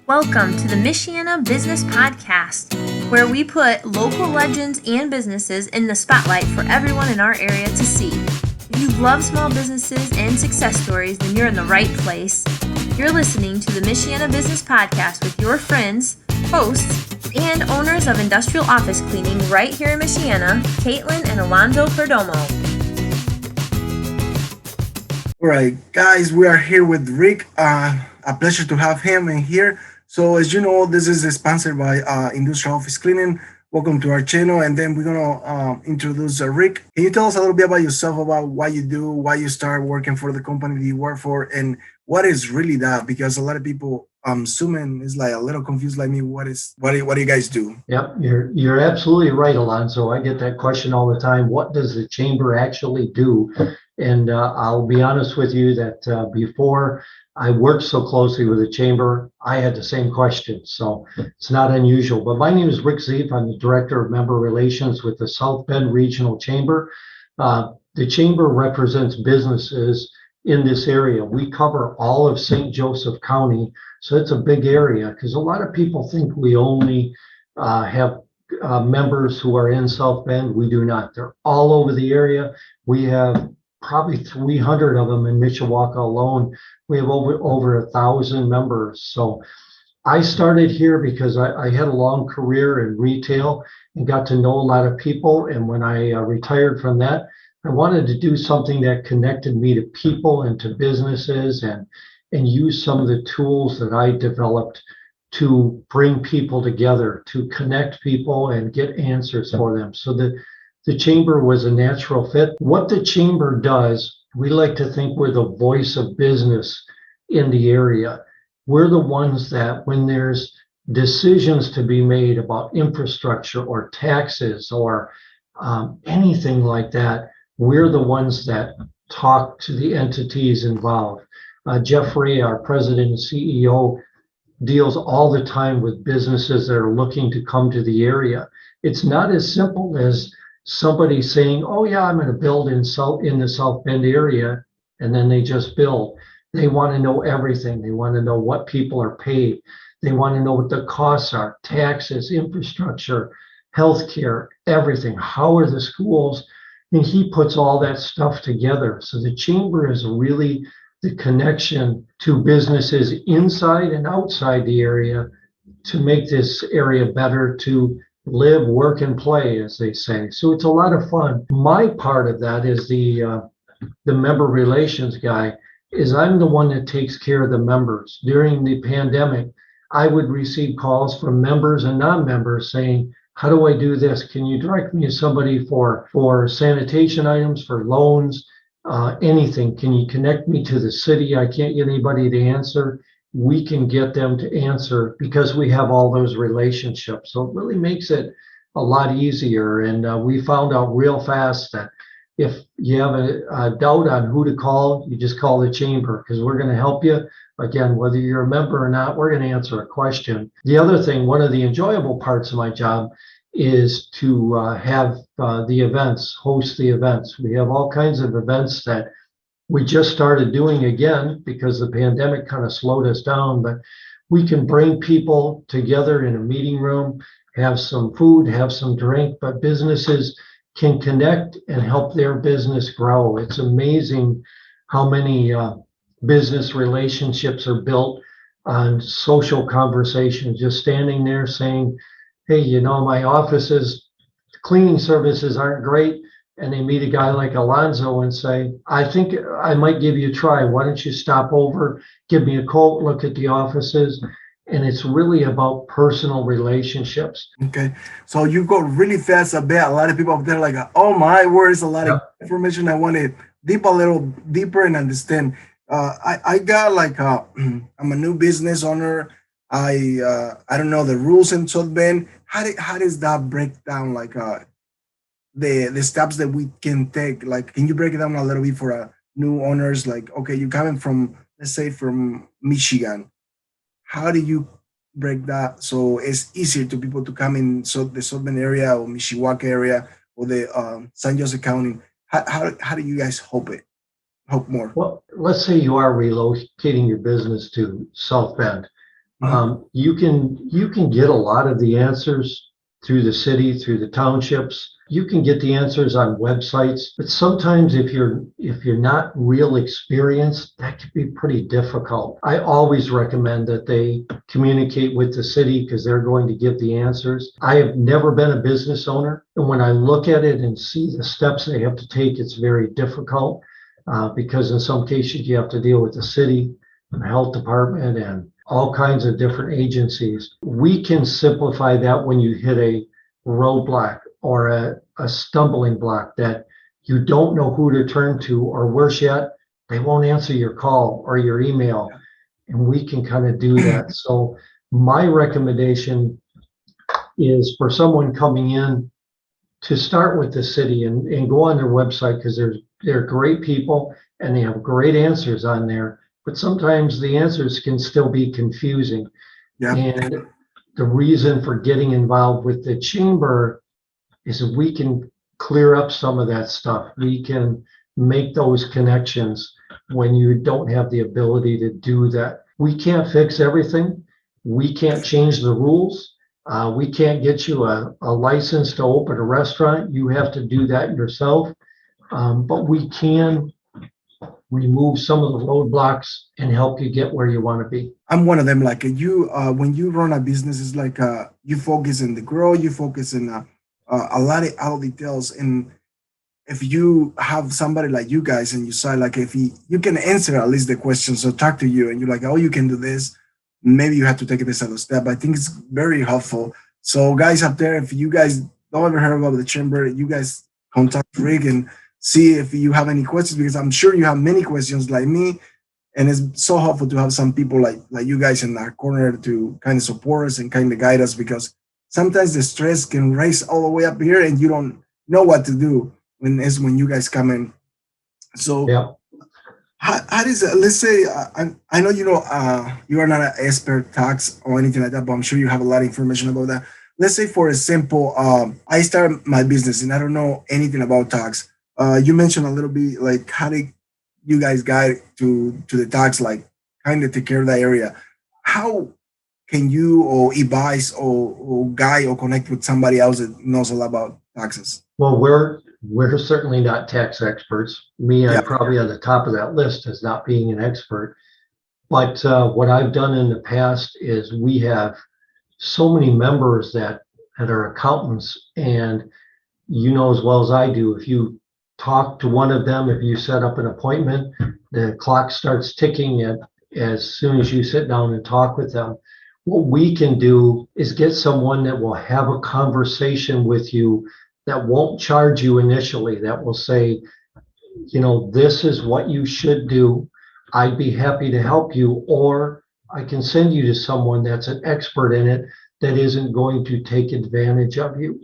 Welcome to the Michiana Business Podcast, where we put local legends and businesses in the spotlight for everyone in our area to see. If you love small businesses and success stories, then you're in the right place. You're listening to the Michiana Business Podcast with your friends, hosts, and owners of industrial office cleaning right here in Michiana, Caitlin and Alonzo Perdomo. All right, guys, we are here with Rick. A pleasure to have him in here. So, as you know, this is sponsored by Industrial Office Cleaning. Welcome to our channel, and then we're gonna introduce Rick. Can you tell us a little bit about yourself, about what you do, why you start working for the company that you work for, and what is really that? Because a lot of people, assuming is like a little confused, like me. What do you guys do? Yep, you're absolutely right, Alonzo. I get that question all the time. What does the chamber actually do? And I'll be honest with you that before I worked so closely with the chamber, I had the same question. So it's not unusual. But my name is Rick Zeeff. I'm the Director of Member Relations with the South Bend Regional Chamber. The chamber represents businesses in this area. We cover all of St. Joseph County. So it's a big area because a lot of people think we only have members who are in South Bend. We do not. They're all over the area. We have probably 300 of them in Mishawaka alone. We have over 1,000 members. So I started here because I had a long career in retail and got to know a lot of people. And when I retired from that, I wanted to do something that connected me to people and to businesses and use some of the tools that I developed to bring people together, to connect people and get answers for them. So the chamber was a natural fit. What the chamber does, we like to think we're the voice of business in the area. We're the ones that when there's decisions to be made about infrastructure or taxes or anything like that, we're the ones that talk to the entities involved. Jeff Ray, our president and CEO, deals all the time with businesses that are looking to come to the area. It's not as simple as somebody saying, oh yeah, I'm going to build in the South Bend area, and then they just build. They want to know everything. They want to know what people are paid. They want to know what the costs are, taxes, infrastructure, healthcare, everything. How are the schools? And he puts all that stuff together. So the chamber is really the connection to businesses inside and outside the area to make this area better to live, work, and play, as they say. So it's a lot of fun. My part of that is the member relations guy, is I'm the one that takes care of the members. During the pandemic, I would receive calls from members and non-members saying, how do I do this? Can you direct me to somebody for sanitation items, for loans, anything? Can you connect me to the city? I can't get anybody to answer. We can get them to answer because we have all those relationships. So it really makes it a lot easier. And we found out real fast that if you have a doubt on who to call, you just call the chamber because we're going to help you. Again, whether you're a member or not, we're going to answer a question. The other thing, one of the enjoyable parts of my job is to have the events, host the events. We have all kinds of events that we just started doing again because the pandemic kind of slowed us down, but we can bring people together in a meeting room, have some food, have some drink, but businesses can connect and help their business grow. It's amazing how many business relationships are built on social conversations, just standing there saying, hey, my office's cleaning services aren't great. And they meet a guy like Alonzo and say, I think I might give you a try. Why don't you stop over, give me a quote, look at the offices. And it's really about personal relationships. Okay, so you go really fast a bit. A lot of people up there like, oh my words, a lot of information. I want to deep a little deeper and understand. I got like I'm a new business owner. I don't know the rules in South Bend. How does that break down? Like the steps that we can take. Like, can you break it down a little bit for new owners? Like, okay, you're coming from, let's say, from Michigan. How do you break that so it's easier to people to come in the South Bend area or Mishawaka area or the San Jose County? How do you guys hope more? Well, let's say you are relocating your business to South Bend. You can get a lot of the answers through the city, through the townships. You can get the answers on websites, but sometimes if you're not real experienced, that can be pretty difficult. I always recommend that they communicate with the city because they're going to give the answers. I have never been a business owner, and when I look at it and see the steps they have to take, it's very difficult because in some cases you have to deal with the city and the health department and all kinds of different agencies. We can simplify that when you hit a roadblock or a stumbling block that you don't know who to turn to, or worse yet, they won't answer your call or your email. And we can kind of do that. So my recommendation is for someone coming in to start with the city and go on their website because they're great people and they have great answers on there. But sometimes the answers can still be confusing. Yeah. And the reason for getting involved with the chamber is that we can clear up some of that stuff. We can make those connections when you don't have the ability to do that. We can't fix everything. We can't change the rules. We can't get you a license to open a restaurant. You have to do that yourself. But we can remove some of the roadblocks and help you get where you want to be. I'm one of them. Like you, when you run a business, it's like you focus in the growth, you focus in a lot of all details. And if you have somebody like you guys and you say like if you can answer at least the questions or talk to you and you're like, oh, you can do this, maybe you have to take this other step. I think it's very helpful. So guys up there, if you guys don't ever heard about the chamber, you guys contact Rick and see if you have any questions, because I'm sure you have many questions like me. And it's so helpful to have some people like you guys in our corner to kind of support us and kind of guide us, because sometimes the stress can raise all the way up here and you don't know what to do when you guys come in. So Yeah. how does let's say I know you are not an expert tax or anything like that, but I'm sure you have a lot of information about that. Let's say for example, I start my business and I don't know anything about tax. You mentioned a little bit like how did you guys guide to the tax, like kind of take care of that area. How can you or advise or guide or connect with somebody else that knows a lot about taxes? Well, we're certainly not tax experts. Me, I'm Yeah. probably on the top of that list as not being an expert. But what I've done in the past is we have so many members that are accountants, and you know as well as I do, if you talk to one of them, if you set up an appointment, the clock starts ticking as soon as you sit down and talk with them. What we can do is get someone that will have a conversation with you that won't charge you initially, that will say, this is what you should do. I'd be happy to help you, or I can send you to someone that's an expert in it that isn't going to take advantage of you.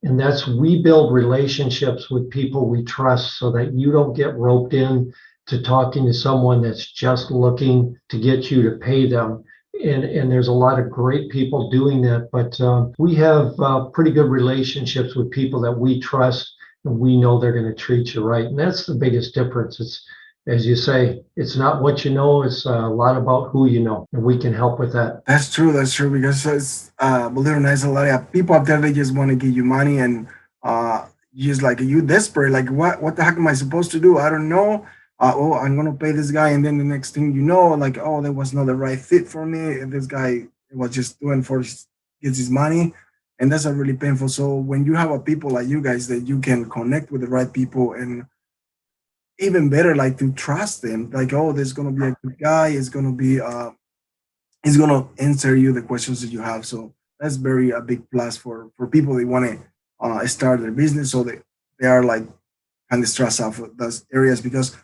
And we build relationships with people we trust so that you don't get roped in to talking to someone that's just looking to get you to pay them. And there's a lot of great people doing that, but we have pretty good relationships with people that we trust and we know they're going to treat you right. And that's the biggest difference. It's, as you say, it's not what you know, it's a lot about who you know, and we can help with that. That's true. That's true. Because it's believe it or not, there's a lot of people out there that just want to give you money and just like you desperate. Like what the heck am I supposed to do? I don't know. I'm gonna pay this guy, and then the next thing you know, like, oh, that was not the right fit for me. And this guy was just doing gets his money, and that's a really painful. So when you have a people like you guys that you can connect with the right people, and even better, like to trust them, like, oh, there's gonna be a good guy. It's gonna be he's gonna answer you the questions that you have. So that's very a big plus for people that want to start their business, so they are like kind of stressed out for those areas, because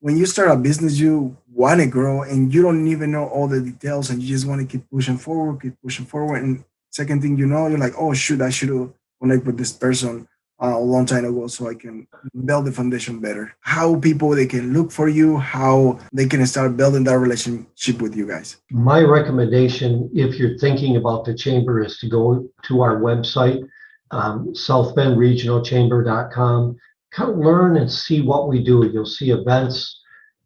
when you start a business, you want to grow and you don't even know all the details and you just want to keep pushing forward. And second thing you know, you're like, oh, shoot, I should have connected with this person a long time ago so I can build the foundation better. How people, they can look for you, how they can start building that relationship with you guys. My recommendation, if you're thinking about the chamber, is to go to our website, southbendregionalchamber.com. Kind of learn and see what we do. You'll see events,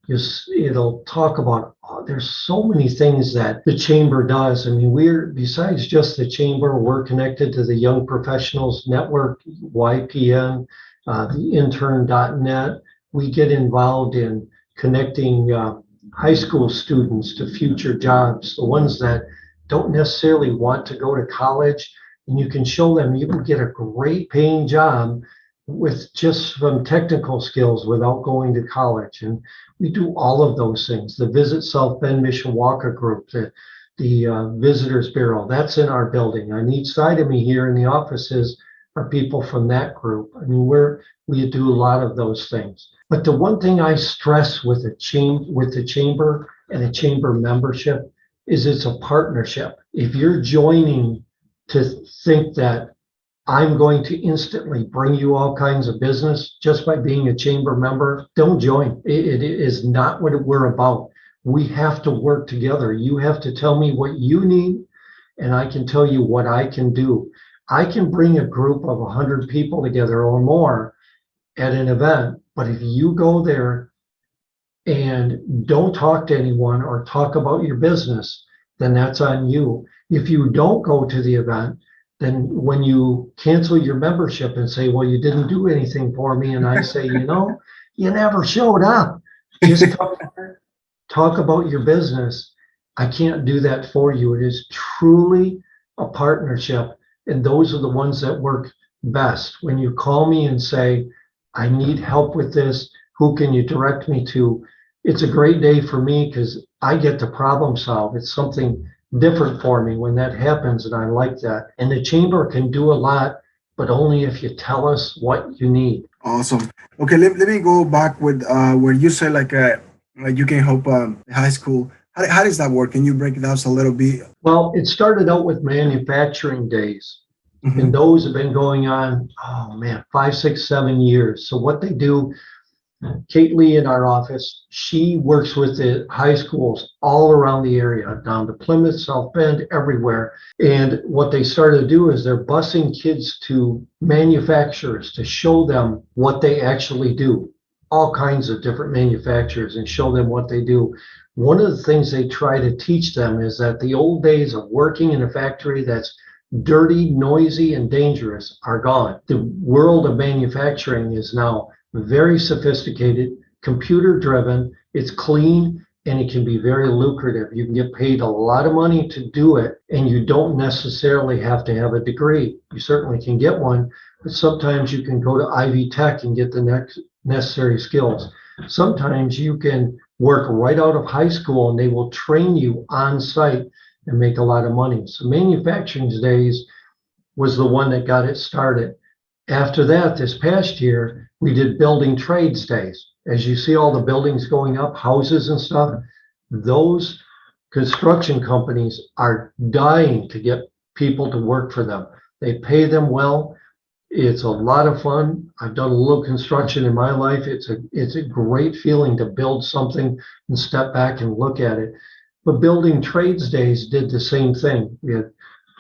It'll talk about, there's so many things that the chamber does. I mean, we're, besides just the chamber, we're connected to the Young Professionals Network, YPN, the intern.net. We get involved in connecting high school students to future jobs, the ones that don't necessarily want to go to college. And you can show them you can get a great paying job with just some technical skills without going to college. And we do all of those things. The Visit South Bend Mishawaka group, the Visitors Bureau, that's in our building. On each side of me here in the offices are people from that group. I mean, we do a lot of those things. But the one thing I stress with the chamber and a chamber membership is it's a partnership. If you're joining to think that I'm going to instantly bring you all kinds of business just by being a chamber member, don't join. It is not what we're about. We have to work together. You have to tell me what you need, and I can tell you what I can do. I can bring a group of 100 people together or more at an event, but if you go there and don't talk to anyone or talk about your business, then that's on you. If you don't go to the event, then when you cancel your membership and say, well, you didn't do anything for me, and I say, you never showed up. Just talk about your business. I can't do that for you. It is truly a partnership, and those are the ones that work best. When you call me and say, I need help with this, who can you direct me to? It's a great day for me because I get to problem solve. It's something different for me when that happens, and I like that. And the chamber can do a lot, but only if you tell us what you need. Awesome. Okay, let me go back with where you say like you can help high school. How does that work? Can you break it down a little bit? Well, it started out with manufacturing days. Mhm. And those have been going on, 5, 6, 7 years. So what they do, Kate Lee in our office, she works with the high schools all around the area, down to Plymouth, South Bend, everywhere. And what they started to do is they're busing kids to manufacturers to show them what they actually do, all kinds of different manufacturers, and show them what they do. One of the things they try to teach them is that the old days of working in a factory that's dirty, noisy, and dangerous are gone. The world of manufacturing is now very sophisticated, computer driven, it's clean, and it can be very lucrative. You can get paid a lot of money to do it, and you don't necessarily have to have a degree. You certainly can get one, but sometimes you can go to Ivy Tech and get the necessary skills. Sometimes you can work right out of high school and they will train you on site and make a lot of money. So manufacturing days was the one that got it started. After that, this past year, we did building trades days. As you see all the buildings going up, houses and stuff, those construction companies are dying to get people to work for them. They pay them well. It's a lot of fun. I've done a little construction in my life. It's a great feeling to build something and step back and look at it. But building trades days did the same thing. We had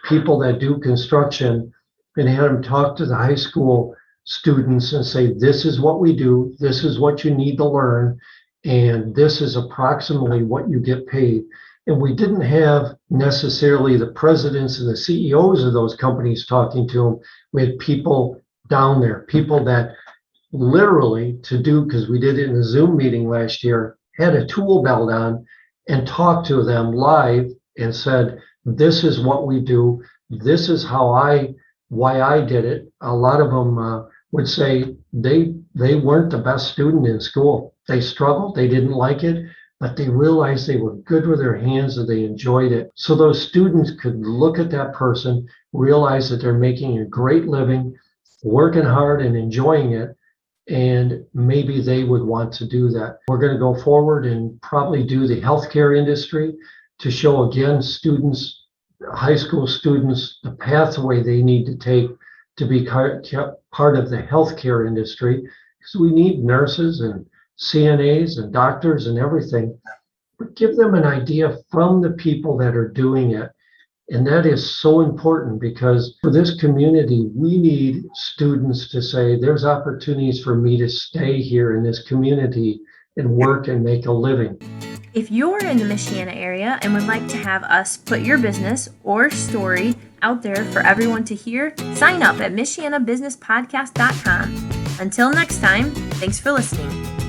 people that do construction and had them talk to the high school students and say, this is what we do, this is what you need to learn, and this is approximately what you get paid. And we didn't have necessarily the presidents and the CEOs of those companies talking to them. We had people down there, people that literally to do, because we did it in a Zoom meeting last year, had a tool belt on and talked to them live and said, this is what we do, this is why I did it. A lot of them would say they weren't the best student in school. They struggled, they didn't like it, but they realized they were good with their hands and they enjoyed it. So those students could look at that person, realize that they're making a great living, working hard and enjoying it, and maybe they would want to do that. We're going to go forward and probably do the healthcare industry to show again students, high school students, the pathway they need to take to be part of the healthcare industry, because we need nurses and CNAs and doctors and everything, but give them an idea from the people that are doing it. And that is so important, because for this community, we need students to say, there's opportunities for me to stay here in this community and work and make a living. If you're in the Michiana area and would like to have us put your business or story out there for everyone to hear, sign up at MichianaBusinessPodcast.com. Until next time, thanks for listening.